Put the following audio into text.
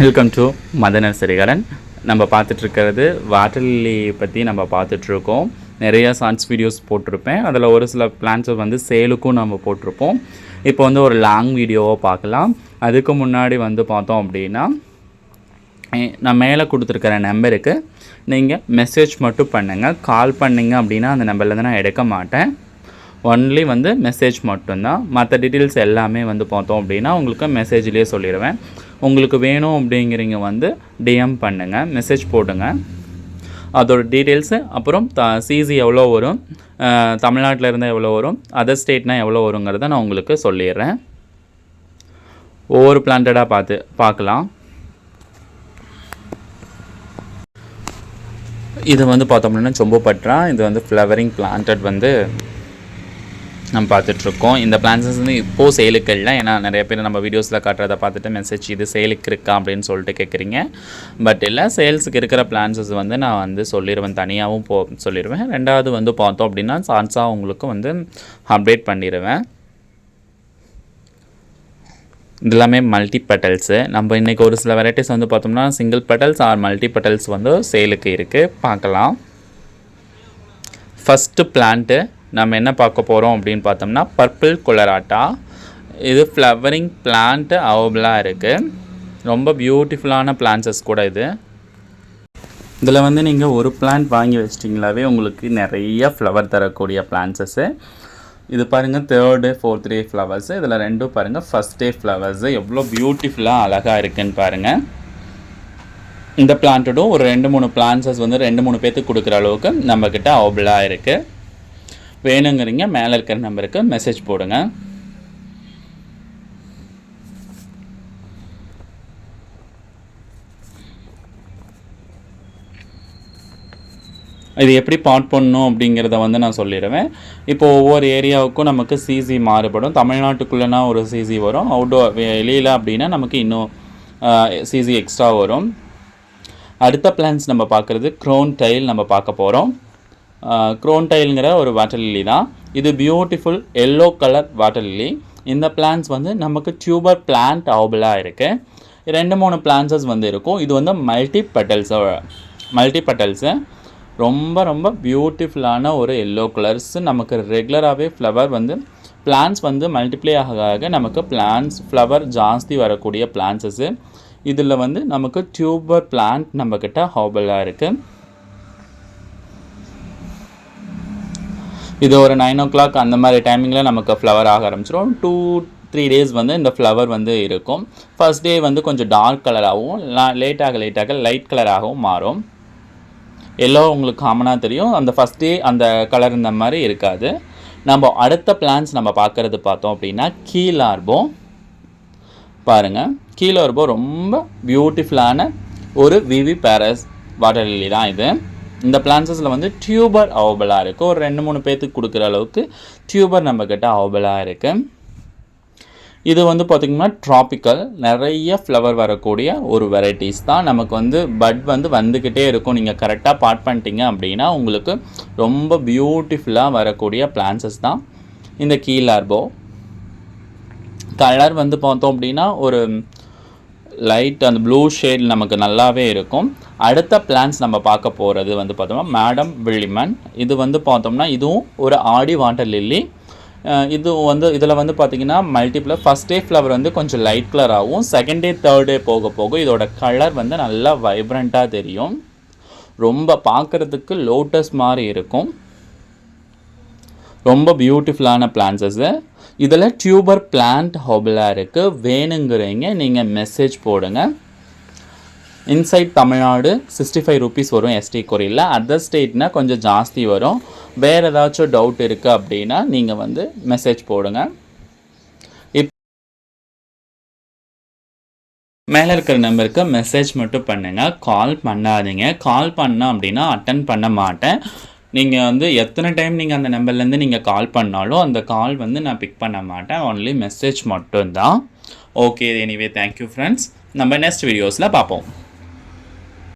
Welcome to மத நர்சரிகாரன். நம்ம பார்த்துட்ருக்கிறது water lily பற்றி நம்ம பார்த்துட்ருக்கோம். நிறையா ஷார்ட்ஸ் வீடியோஸ் போட்டிருப்பேன். அதில் ஒரு சில பிளான்ஸை வந்து சேலுக்கும் நம்ம போட்டிருப்போம். இப்போ வந்து ஒரு லாங் வீடியோவை பார்க்கலாம். அதுக்கு முன்னாடி வந்து பார்த்தோம் அப்படின்னா, நான் மேலே கொடுத்துருக்கிற நம்பருக்கு நீங்கள் மெசேஜ் மட்டும் பண்ணுங்கள். கால் பண்ணிங்க அப்படின்னா அந்த நம்பரில் நான் எடுக்க மாட்டேன். ஒன்லி வந்து மெசேஜ் மட்டும்தான். மற்ற டீட்டெயில்ஸ் எல்லாமே வந்து பார்த்தோம் அப்படின்னா உங்களுக்கு மெசேஜ்லேயே சொல்லிடுவேன். உங்களுக்கு வேணும் அப்படிங்கிறீங்க வந்து டிஎம் பண்ணுங்கள், மெசேஜ் போடுங்க. அதோட டீட்டெயில்ஸு அப்புறம் சிசி எவ்வளோ வரும், தமிழ்நாட்டில் இருந்தால் எவ்வளோ வரும், அதர் ஸ்டேட்னால் எவ்வளோ வருங்கிறத நான் உங்களுக்கு சொல்லிடுறேன். ஒவ்வொரு பிளான்டடாக பார்க்கலாம். இது வந்து பார்த்தோம் அப்படின்னா சொம்புப்பற்றா. இது வந்து ஃப்ளவரிங் பிளான்டட் வந்து நம்ம பார்த்துட்ருக்கோம். இந்த பிளான்ஸஸ் வந்து இப்போது சேலுக்கு இல்லை. ஏன்னா நிறைய பேர் நம்ம வீடியோஸில் காட்டுறதை பார்த்துட்டு மெசேஜ் இது சேலுக்கு இருக்கா அப்படின்னு சொல்லிட்டு கேட்குறீங்க. பட் இல்லை, சேல்ஸுக்கு இருக்கிற பிளான்ஸஸ் வந்து நான் வந்து சொல்லிடுவேன், தனியாகவும் சொல்லிடுவேன். ரெண்டாவது வந்து பார்த்தோம் அப்படின்னா சான்ஸாக உங்களுக்கு வந்து அப்டேட் பண்ணிடுவேன். இதெல்லாமே மல்டி பெட்டல்ஸு. நம்ம இன்றைக்கி ஒரு சில வெரைட்டிஸ் வந்து பார்த்தோம்னா single petals or multi petals வந்து சேலுக்கு இருக்குது, பார்க்கலாம். ஃபஸ்ட்டு பிளான்ட்டு நம்ம என்ன பார்க்க போகிறோம் அப்படின்னு பார்த்தோம்னா பர்பிள் கொலராட்டா. இது ஃப்ளவரிங் பிளான்ட்டு அவைலபிளாக இருக்குது. ரொம்ப பியூட்டிஃபுல்லான பிளான்ஸஸ் கூட இது. இதில் வந்து நீங்கள் ஒரு பிளான்ட் வாங்கி வச்சிட்டிங்களாவே உங்களுக்கு நிறைய ஃப்ளவர் தரக்கூடிய பிளான்ஸஸ்ஸு. இது பாருங்கள், 3rd டே 4th டே ஃப்ளவர்ஸு. இதில் ரெண்டும் பாருங்கள் ஃபஸ்ட் டே ஃப்ளவர்ஸு. எவ்வளோ பியூட்டிஃபுல்லாக அழகாக இருக்குதுன்னு பாருங்கள். இந்த பிளான்ட்டோடும் ஒரு 2-3 பிளான்ஸஸ் வந்து 2-3 பேர்த்துக்கு கொடுக்குற அளவுக்கு நம்மக்கிட்ட அவைலபிளாக இருக்குது. வேணுங்கிறீங்க மேலே இருக்கிற நம்பருக்கு மெசேஜ் போடுங்க. இது எப்படி பாட் பண்ணணும் அப்படிங்கிறத வந்து நான் சொல்லிடுவேன். இப்போது ஒவ்வொரு ஏரியாவுக்கும் நமக்கு சிசி மாறுபடும். தமிழ்நாட்டுக்குள்ளேனா ஒரு சிசி வரும், அவுட்டோர் வெளியில் அப்படின்னா நமக்கு இன்னும் சிசி எக்ஸ்ட்ரா வரும். அடுத்த பிளான்ஸ் நம்ம பார்க்குறது க்ரோன் டைல் நம்ம பார்க்க போகிறோம். க்ரோன் டைலுங்கிற ஒரு வாட்டர் லில்லி தான். இது beautiful yellow colour water lily. இந்த பிளான்ஸ் வந்து நமக்கு டியூபர் பிளான்ட் அவைலபிளாக இருக்குது. 2-3 பிளான்ஸஸ் வந்து இருக்கும். இது வந்து மல்டி பெட்டல்ஸு. ரொம்ப ரொம்ப பியூட்டிஃபுல்லான ஒரு எல்லோ கலர்ஸ். நமக்கு ரெகுலராகவே ஃப்ளவர் வந்து பிளான்ஸ் வந்து மல்டிப்ளை ஆக நமக்கு ஃப்ளவர் ஜாஸ்தி வரக்கூடிய பிளான்ஸஸ்ஸு. இதில் வந்து நமக்கு டியூபர் பிளான்ட் நம்மக்கிட்ட அவைலபிளாக இருக்குது. இது ஒரு 9 o'clock அந்த மாதிரி டைமிங்கில் நமக்கு ஃப்ளவர் ஆக ஆரம்பிச்சிடும். 2-3 days வந்து இந்த ஃப்ளவர் வந்து இருக்கும். ஃபர்ஸ்ட் டே வந்து கொஞ்சம் டார்க் கலராகவும் லேட்டாக லைட் கலராகவும் மாறும். எல்லோ உங்களுக்கு காமனாக தெரியும். அந்த ஃபஸ்ட் டே அந்த கலர் இந்த மாதிரி இருக்காது. நம்ம அடுத்த பிளான்ஸ் நம்ம பார்த்தோம் அப்படின்னா கீலார்போ. பாருங்கள், கீலார்போ ரொம்ப பியூட்டிஃபுல்லான ஒரு விவி பேரஸ் வாட்டர் லில்லி தான் இது. இந்த பிளான்ஸஸில் வந்து டியூபர் அவைலபிளாக இருக்குது. ஒரு 2-3 பேர்த்துக்கு கொடுக்குற அளவுக்கு டியூபர் நம்மக்கிட்ட அவைலபிளாக இருக்குது. இது வந்து பார்த்திங்கன்னா ட்ராபிக்கல், நிறைய ஃப்ளவர் வரக்கூடிய ஒரு வெரைட்டிஸ் தான். நமக்கு வந்து பட் வந்து வந்துக்கிட்டே இருக்கும். நீங்கள் கரெக்டாக பாட் பண்ணிட்டீங்க அப்படின்னா உங்களுக்கு ரொம்ப பியூட்டிஃபுல்லாக வரக்கூடிய பிளான்ஸஸ் தான் இந்த கீலார்போ. கலர் வந்து பார்த்தோம் அப்படின்னா ஒரு லைட் அந்த ப்ளூ ஷேட் நமக்கு நல்லாவே இருக்கும். அடுத்த பிளான்ஸ் நம்ம பார்க்க போகிறது வந்து பார்த்தோம்னா மேடம் வில்லிமன். இது வந்து பார்த்தோம்னா இதுவும் ஒரு ஆடி வாட்டர் லில்லி. இது வந்து இதில் வந்து பார்த்திங்கன்னா மல்டிப்ளர். ஃபஸ்ட் டே ஃப்ளவர் வந்து கொஞ்சம் லைட் கலராகவும், செகண்ட் டே 3rd டே போக இதோட கலர் வந்து நல்லா வைப்ரண்ட்டாக தெரியும். ரொம்ப பார்க்குறதுக்கு லோட்டஸ் மாதிரி இருக்கும். ரொம்ப பியூட்டிஃபுல்லான பிளான்ஸஸ்ஸு. இதில் டியூபர் பிளான்ட் அவைலபிளாக இருக்குது. வேணுங்கிறீங்க நீங்கள் மெசேஜ் போடுங்க. இன்சைட் தமிழ்நாடு 65 rupees வரும் எஸ்டி கொரியில். அதர் ஸ்டேட்னால் கொஞ்சம் ஜாஸ்தி வரும். வேறு ஏதாச்சும் டவுட் இருக்குது அப்படின்னா நீங்கள் வந்து மெசேஜ் போடுங்க. மேலே இருக்கிற நம்பருக்கு மெசேஜ் மட்டும் பண்ணுங்கள், கால் பண்ணாதீங்க. கால் பண்ணோம் அப்படின்னா அட்டன் பண்ண மாட்டேன். நீங்கள் வந்து எத்தனை டைம் நீங்கள் அந்த நம்பர்லேருந்து நீங்கள் கால் பண்ணாலும் அந்த கால் வந்து நான் பிக் பண்ண மாட்டேன். ஒன்லி மெசேஜ் மட்டும்தான். Okay, anyway thank you friends. நம்ம நெக்ஸ்ட் வீடியோஸில் பார்ப்போம்.